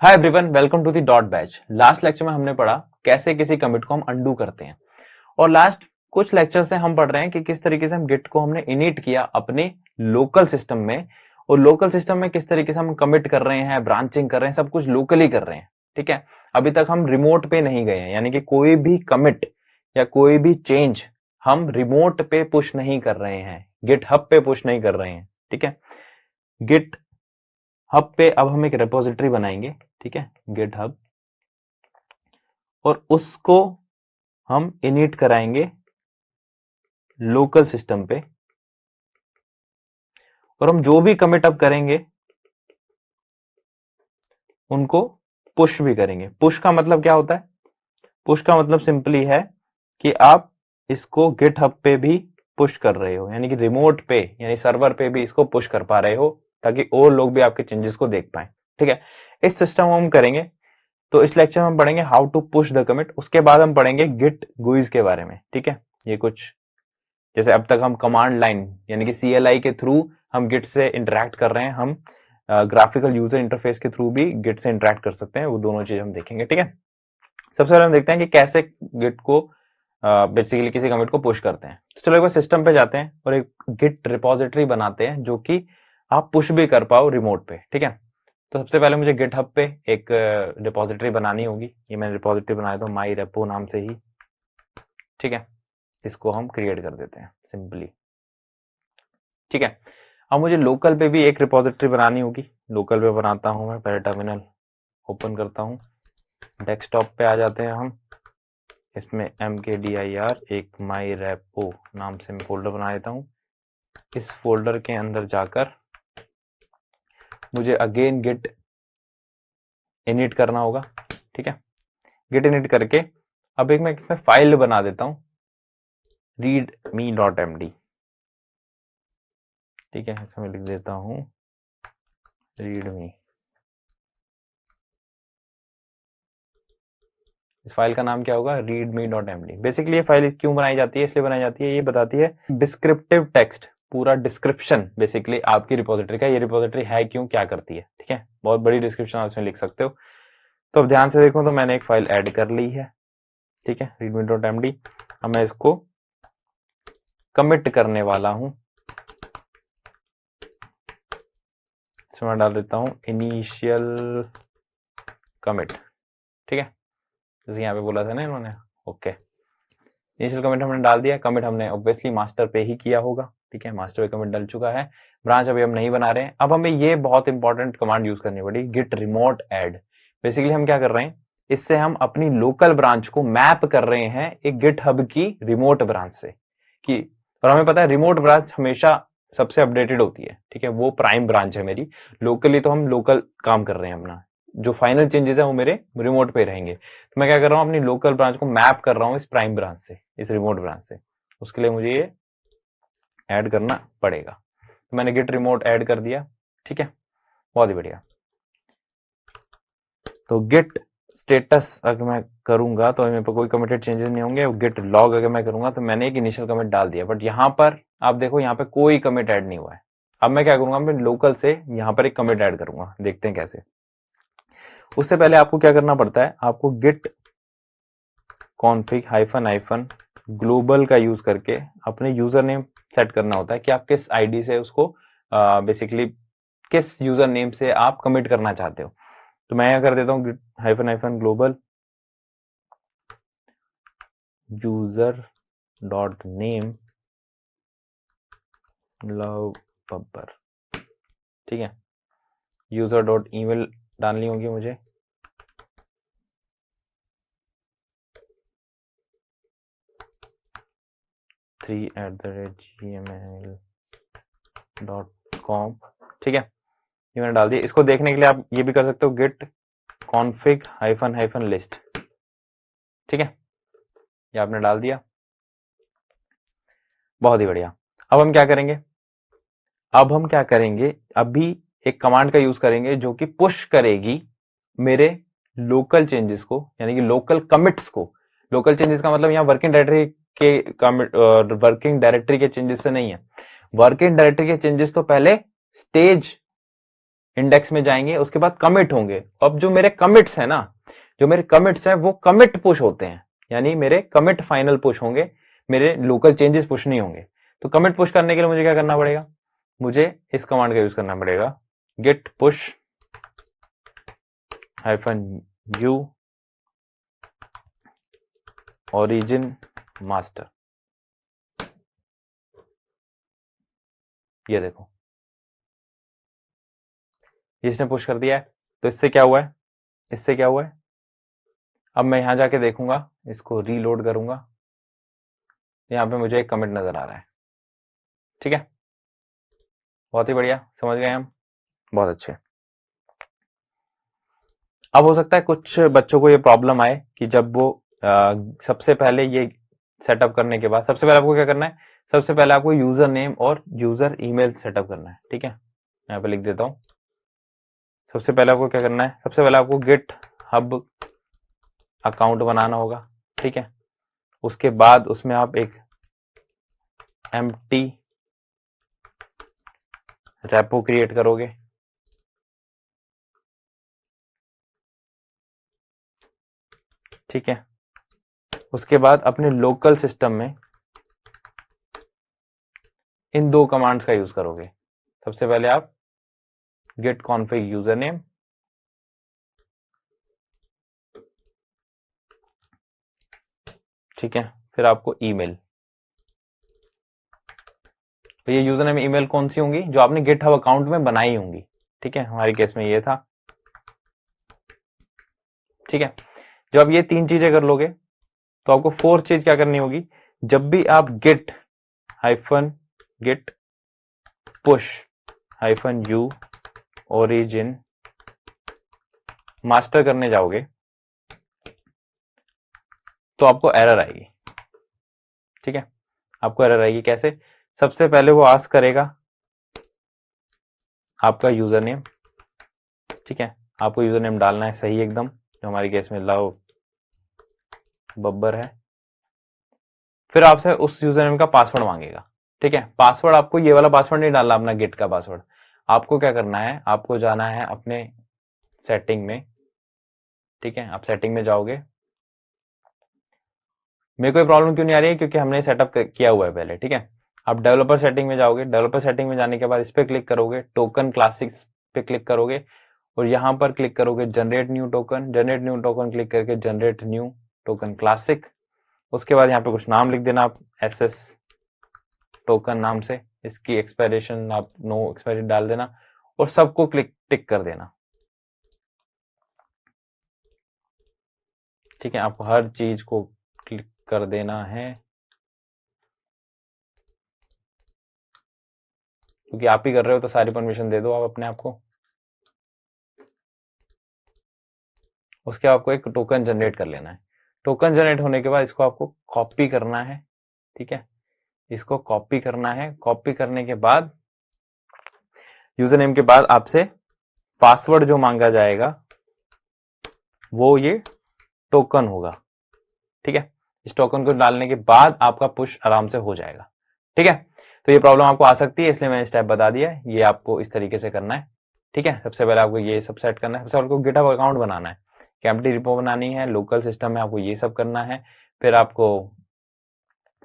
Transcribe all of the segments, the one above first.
Hi everyone, welcome to the dot batch. Last lecture में हमने पढ़ा कैसे किसी कमिट को हम अंडू करते हैं और लास्ट कुछ लेक्चर से हम पढ़ रहे हैं कि किस तरीके से हम गिट को हमने इनिट किया अपने लोकल सिस्टम में और लोकल सिस्टम में किस तरीके से हम कमिट कर रहे हैं, ब्रांचिंग कर रहे हैं, सब कुछ लोकली कर रहे हैं। ठीक है, अभी तक हम रिमोट पे नहीं गए हैं, यानी कि कोई भी कमिट या कोई भी चेंज हम रिमोट पे पुश नहीं कर रहे हैं, गिट हब पे पुश नहीं कर रहे हैं। ठीक है, गिट हब पे अब हम एक रिपोजिटरी बनाएंगे। ठीक है, गिट हब, और उसको हम इनिट कराएंगे लोकल सिस्टम पे और हम जो भी कमिट अब करेंगे उनको पुश भी करेंगे। पुश का मतलब क्या होता है? पुश का मतलब सिंपली है कि आप इसको गिट हब पे भी पुश कर रहे हो, यानी कि रिमोट पे यानी सर्वर पे भी इसको पुश कर पा रहे हो ताकि और लोग भी आपके चेंजेस को देख पाए। ठीक है, इस सिस्टम हम करेंगे। तो इस लेक्चर में हम पढ़ेंगे how to push the commit, उसके बाद हम पढ़ेंगे गिट गुइज के बारे में। ठीक है, ये कुछ जैसे अब तक हम कमांड लाइन यानी कि CLI के थ्रू हम गिट से इंटरेक्ट कर रहे हैं, हम ग्राफिकल यूजर इंटरफेस के थ्रू भी गिट से इंटरेक्ट कर सकते हैं, वो दोनों चीज हम देखेंगे। ठीक है, सबसे पहले हम देखते हैं कि कैसे गिट को बेसिकली किसी कमिट को पुश करते हैं। तो चलो एक बार सिस्टम पे जाते हैं और एक गिट रिपोजिटरी बनाते हैं जो कि आप पुश भी कर पाओ रिमोट पे। ठीक है, तो सबसे पहले मुझे गिट हब पे एक रिपोजिटरी बनानी होगी। ये मैंने रिपोजिटरी बनाया था माई रेपो नाम से ही। ठीक है, इसको हम क्रिएट कर देते हैं सिंपली। ठीक है, अब मुझे लोकल पे भी एक रिपोजिटरी बनानी होगी। लोकल पे बनाता हूं मैं, पहले टर्मिनल ओपन करता हूं, डेस्कटॉप पे आ जाते हैं हम। इसमें mkdir एक माई रेपो नाम से मैं फोल्डर बना देता हूं। इस फोल्डर के अंदर जाकर मुझे अगेन गिट इनिट करना होगा। ठीक है, गिट इनिट करके अब एक मैं इसमें फाइल बना देता हूं, readme.md। ठीक है, इसमें लिख देता हूं readme। इस फाइल का नाम क्या होगा? readme.md। बेसिकली ये फाइल क्यों बनाई जाती है, इसलिए बनाई जाती है, ये बताती है डिस्क्रिप्टिव टेक्स्ट, पूरा डिस्क्रिप्शन बेसिकली आपकी रिपोजिटरी का, ये रिपोजिटरी है क्यों, क्या करती है। ठीक है, बहुत बड़ी डिस्क्रिप्शन आप इसमें लिख सकते हो। तो अब ध्यान से देखो, तो मैंने एक फाइल ऐड कर ली है। ठीक है, readme.md। अब मैं इसको कमिट करने वाला हूं। इसमें डाल देता हूं इनिशियल कमिट। ठीक है, जैसे यहाँ पे बोला था ना इन्होंने। ओके, इनिशियल कमिट हमने डाल दिया। कमिट हमने ऑब्वियसली मास्टर पे ही किया होगा। ठीक है, मास्टर पे कमिट डल चुका है। ब्रांच अभी हम नहीं बना रहे हैं। अब हमें ये बहुत इंपॉर्टेंट कमांड यूज करनी पड़ी, गिट रिमोट ऐड। बेसिकली हम क्या कर रहे हैं, इससे हम अपनी लोकल ब्रांच को मैप कर रहे हैं एक गिट हब की रिमोट ब्रांच से कि, और हमें पता है रिमोट ब्रांच हमेशा सबसे अपडेटेड होती है। ठीक है, वो प्राइम ब्रांच है मेरी। लोकली तो हम लोकल काम कर रहे हैं, अपना जो फाइनल चेंजेस है वो मेरे रिमोट पे रहेंगे। तो मैं क्या कर रहा हूँ, अपनी लोकल ब्रांच को मैप कर रहा हूँ इस प्राइम ब्रांच से, इस रिमोट ब्रांच से। उसके लिए मुझे ये ऐड करना पड़ेगा। तो मैंने गिट रिमोट ऐड कर दिया। ठीक है, बहुत ही बढ़िया। तो गिट स्टेटस अगर मैं करूंगा तो मेरे पर कोई कमिटेड चेंजेस नहीं होंगे। गिट लॉग अगर मैं करूंगा तो मैंने एक इनिशियल कमिट डाल दिया, बट यहाँ पर आप देखो यहाँ पे कोई कमिट ऐड नहीं हुआ है। अब मैं क्या करूंगा, मैं लोकल से यहाँ पर एक कमिट ऐड करूंगा, देखते हैं कैसे। उससे पहले आपको क्या करना पड़ता है, आपको गिट कॉन्फिग हाइफन ग्लोबल का यूज करके अपने यूजर नेम सेट करना होता है कि आप किस आईडी से उसको बेसिकली किस यूजर नेम से आप कमिट करना चाहते हो। तो मैं यहां कर देता हूँ hyphen global user dot name love Babbar. ठीक है, यूजर डॉट ईमेल डालनी होगी मुझे। gmail.com। ठीक है, ये मैंने डाल दिया। इसको देखने के लिए आप ये भी कर सकते हो, गिट कॉन्फिग हाइफन लिस्ट। ठीक है, ये आपने डाल दिया, बहुत ही बढ़िया। अब हम क्या करेंगे, अभी एक कमांड का यूज करेंगे जो कि पुश करेगी मेरे लोकल चेंजेस को, यानी कि लोकल कमिट्स को। लोकल चेंजेस का मतलब यहाँ वर्किंग डायरेक्टरी के कमिट, वर्किंग डायरेक्टरी के चेंजेस से नहीं है। वर्किंग डायरेक्टरी के चेंजेस तो पहले स्टेज इंडेक्स में जाएंगे, उसके बाद कमिट होंगे। अब जो मेरे कमिट्स है ना, जो मेरे कमिट्स हैं वो कमिट पुश होते हैं, यानी मेरे कमिट फाइनल पुश होंगे, मेरे लोकल चेंजेस पुश नहीं होंगे। तो कमिट पुश करने के लिए मुझे क्या करना पड़ेगा, मुझे इस कमांड का यूज करना पड़ेगा, git push -u origin master। ये देखो इसने पुश कर दिया है। तो इससे क्या हुआ है, इससे क्या हुआ है, अब मैं यहां जाके देखूंगा, इसको रीलोड करूंगा, यहां पे मुझे एक कमिट नजर आ रहा है। ठीक है, बहुत ही बढ़िया, समझ गए हम, बहुत अच्छे। अब हो सकता है कुछ बच्चों को ये प्रॉब्लम आए कि जब वो सबसे पहले ये सेटअप करने के बाद, सबसे पहले आपको क्या करना है, सबसे पहले आपको यूजर नेम और यूजर ईमेल सेटअप करना है। ठीक है, यहाँ पे लिख देता हूं। सबसे पहले आपको क्या करना है, सबसे पहले आपको गिट हब अकाउंट बनाना होगा। ठीक है, उसके बाद उसमें आप एक एम्प्टी रेपो क्रिएट करोगे। ठीक है, उसके बाद अपने लोकल सिस्टम में इन दो कमांड्स का यूज करोगे। सबसे पहले आप गिट कॉन्फिग यूजर नेम, ठीक है, फिर आपको ईमेल। तो ये यूजर नेम ईमेल कौन सी होंगी, जो आपने गिट हब अकाउंट में बनाई होंगी। ठीक है, हमारे केस में ये था। ठीक है, जब आप ये तीन चीजें कर लोगे तो आपको फोर्थ चीज क्या करनी होगी, जब भी आप git push -u origin master करने जाओगे तो आपको एरर आएगी। ठीक है, आपको एरर आएगी कैसे, सबसे पहले वो आस्क करेगा आपका यूजर नेम। ठीक है, आपको यूजर नेम डालना है सही एकदम, जो हमारे केस में लव बब्बर है। फिर आपसे उस यूजर नेम का पासवर्ड मांगेगा। ठीक है, पासवर्ड आपको ये वाला पासवर्ड नहीं डालना अपना गिट का पासवर्ड, आपको क्या करना है, आपको जाना है अपने सेटिंग में। ठीक है, आप सेटिंग में जाओगे, मेरे को प्रॉब्लम क्यों नहीं आ रही है, क्योंकि हमने सेटअप किया हुआ है पहले। ठीक है, आप डेवलपर सेटिंग में जाओगे, डेवलपर सेटिंग में जाने के बाद इस पे क्लिक करोगे, टोकन क्लासिक्स पे क्लिक करोगे और यहां पर क्लिक करोगे generate new token. Generate new token click करके जनरेट न्यू टोकन क्लासिक। उसके बाद यहाँ पे कुछ नाम लिख देना आप, SS टोकन नाम से, इसकी एक्सपायरेशन आप नो एक्सपायरी डाल देना और सबको क्लिक टिक कर देना। ठीक है, आपको हर चीज को क्लिक कर देना है, क्योंकि आप ही कर रहे हो तो सारी परमिशन दे दो आप अपने आप को। उसके बाद आपको एक टोकन जनरेट कर लेना है। टोकन जनरेट होने के बाद इसको आपको कॉपी करना है। ठीक है, इसको कॉपी करना है। कॉपी करने के बाद यूजर नेम के बाद आपसे पासवर्ड जो मांगा जाएगा वो ये टोकन होगा। ठीक है, इस टोकन को डालने के बाद आपका पुश आराम से हो जाएगा। ठीक है, तो ये प्रॉब्लम आपको आ सकती है, इसलिए मैंने स्टेप बता दिया है, ये आपको इस तरीके से करना है। ठीक है, सबसे पहले आपको ये सब सेट करना है, सबसे पहले आपको गिटहब अकाउंट बनाना है, एम्प्टी रिपो बनानी है, लोकल सिस्टम में आपको ये सब करना है, फिर आपको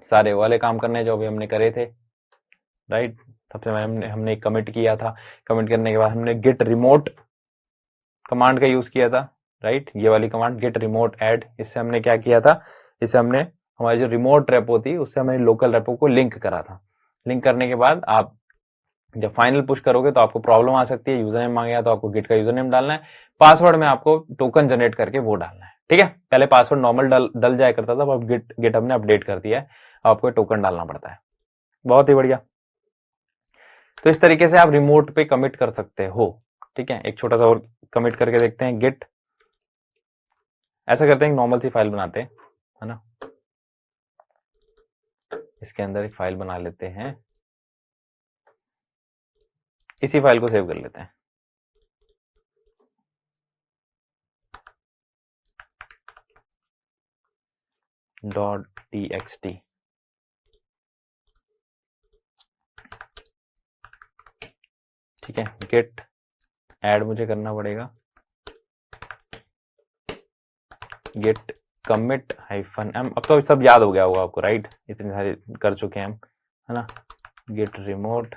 सारे वाले काम करने हैं जो अभी हमने करे थे। राइट, सबसे पहले हमने एक कमिट किया था, कमिट करने के बाद हमने गिट रिमोट कमांड का यूज किया था। राइट, ये वाली कमांड गिट रिमोट ऐड, इससे हमने क्या किया था, इससे हमने हमारी जो रिमोट रेपो थी उससे हमारी लोकल रेपो को लिंक करा था। लिंक करने के बाद आप जब फाइनल पुश करोगे तो आपको प्रॉब्लम आ सकती है, यूजर नेम मांगेगा तो आपको गिट का यूजर नेम डालना है, पासवर्ड में आपको टोकन जनरेट करके वो डालना है। ठीक है, पहले पासवर्ड नॉर्मल डल जाया करता था, अब गिटहब ने अपडेट कर दिया है, आपको टोकन डालना पड़ता है। बहुत ही बढ़िया, तो इस तरीके से आप रिमोट पे कमिट कर सकते हो। ठीक है, एक छोटा सा और कमिट करके देखते हैं, गिट, ऐसा करते हैं नॉर्मल सी फाइल बनाते हैं, है ना, इसके अंदर एक फाइल बना लेते हैं, इसी फाइल को सेव कर लेते हैं। .txt, ठीक है, गिट ऐड मुझे करना पड़ेगा git commit -m। अब तो सब याद हो गया होगा आपको, राइट? इतने सारे कर चुके हैं हम, है ना। git remote,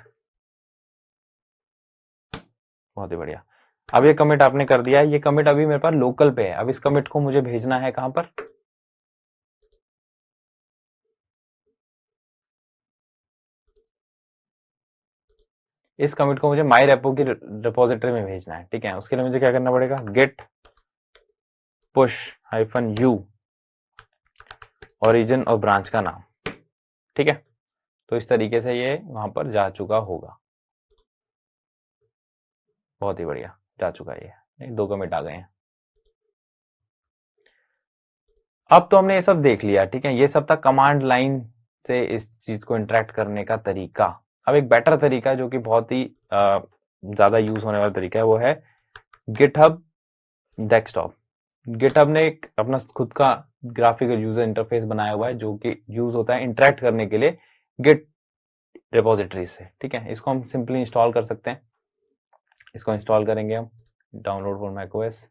बहुत ही बढ़िया। अब ये कमिट आपने कर दिया है, ये कमिट अभी मेरे पास लोकल पे है। अब इस कमिट को मुझे भेजना है कहां पर? इस कमिट को मुझे माई रेपो की रिपोजिटरी में भेजना है, ठीक है। उसके लिए मुझे क्या करना पड़ेगा? गेट पुश -u ओरिजिन और ब्रांच का नाम, ठीक है। तो इस तरीके से ये वहां पर जा चुका होगा। बहुत ही बढ़िया, जा चुका है ये, 2 कमिट आ गए हैं। अब तो हमने ये सब देख लिया, ठीक है। ये सब था कमांड लाइन से इस चीज को इंटरेक्ट करने का तरीका। अब एक बेटर तरीका जो कि बहुत ही ज्यादा यूज होने वाला तरीका है, वो है गिटहब डेस्कटॉप। गिटहब ने एक अपना खुद का ग्राफिकल यूजर इंटरफेस बनाया हुआ है जो कि यूज होता है इंटरेक्ट करने के लिए गिट रिपोजिटरी से, ठीक है। इसको हम सिंपली इंस्टॉल कर सकते हैं। इसको इंस्टॉल करेंगे हम, डाउनलोड फॉर मैकओएस।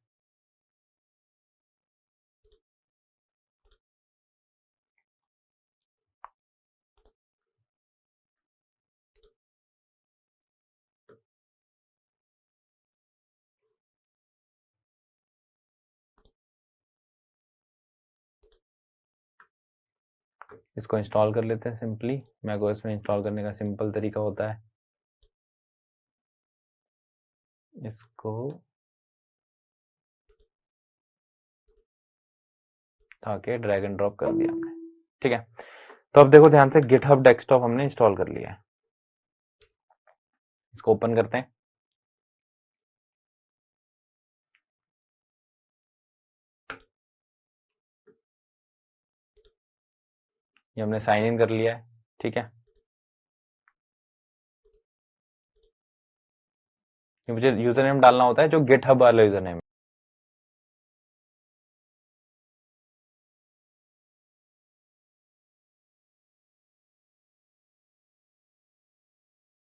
इसको इंस्टॉल कर लेते हैं सिंपली। मैकओएस में इंस्टॉल करने का सिंपल तरीका होता है, इसको ताकि ड्रैग एंड ड्रॉप कर दिया हमने, ठीक है। तो अब देखो ध्यान से, गिटहब डेस्कटॉप हमने इंस्टॉल कर लिया है। इसको ओपन करते हैं। ये हमने साइन इन कर लिया है, ठीक है। ये मुझे यूजर नेम डालना होता है जो गिटहब वाला यूजर नेम